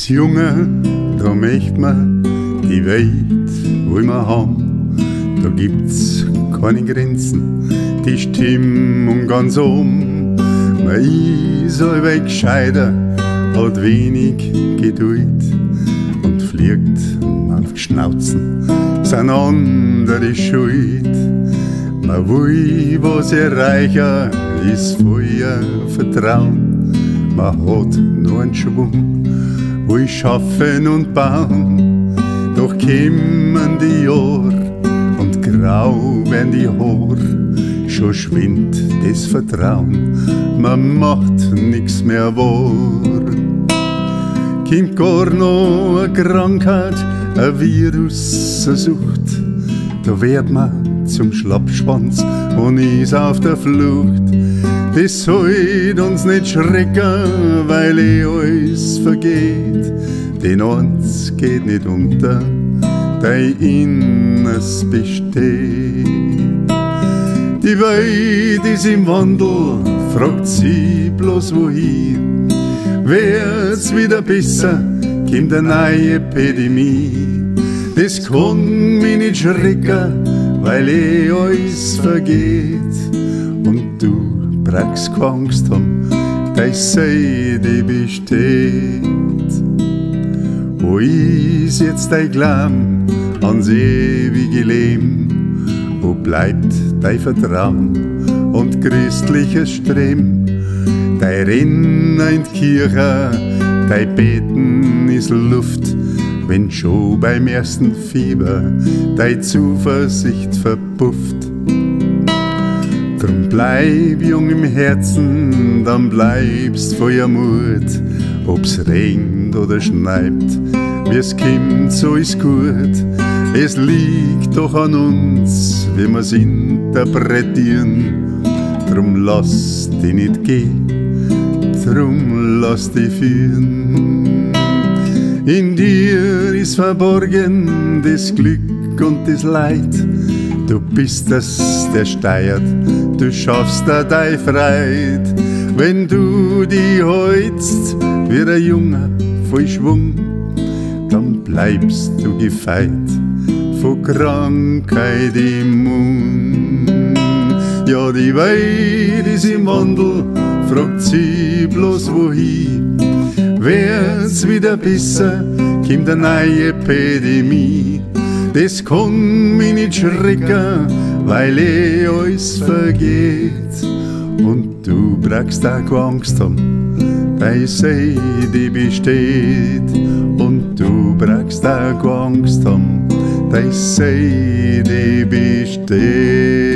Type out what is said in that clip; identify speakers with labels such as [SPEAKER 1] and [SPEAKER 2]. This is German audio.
[SPEAKER 1] Als Junge, da möcht man die Welt wohl mal haben. Da gibt's keine Grenzen, die Stimmung ganz oben. Man ist allweil gescheiter, hat wenig Geduld und fliegt auf die Schnauzen, sind andere schuld. Man will was erreichen, ist voller Vertrauen. Man hat nur einen Schwung, will schaffen und bauen. Doch kämen die Jahre und grau werden die Haare, schon schwindt das Vertrauen, man macht nix mehr wahr. Kommt gar noch eine Krankheit, ein Virus, eine Sucht, da wird man zum Schlappschwanz und ist auf der Flucht. Das sollt uns nicht schrecken, weil alles vergeht, denn eins geht nicht unter, dein Inneres besteht. Die Welt ist im Wandel, fragt sie bloß wohin. Wird's wieder besser, kommt eine neue Epidemie. Das kann mich nicht schrecken, weil alles vergeht. Und du brauchst keine Angst haben, deine Seele besteht. Wo ist jetzt dein Glauben ans ewige Leben? Wo bleibt dein Vertrauen und christliches Streben? Dein Rennen in die Kirche, dein Beten ist Luft, wenn schon beim ersten Fieber deine Zuversicht verpufft. Drum bleib jung im Herzen, dann bleibst voller Mut. Ob's regnet oder schneit, wie's kommt, so ist gut. Es liegt doch an uns, wie wir's interpretieren. Drum lass dich nicht gehen, drum lass dich führen. In dir ist verborgen das Glück und das Leid. Du bist es, der steuert, du schaffst da deine Freude. Wenn du die hältst wie ein Junge voll Schwung, dann bleibst du gefeit von Krankheit immun. Ja, die Welt ist im Wandel, fragt sie bloß wohin. Wird's wieder besser, kommt eine neue Epidemie. Das kann mich nicht schrecken, weil alles vergeht. Und du brauchst auch keine Angst haben, deine Seele besteht. Und du brauchst auch keine Angst haben, deine Seele besteht.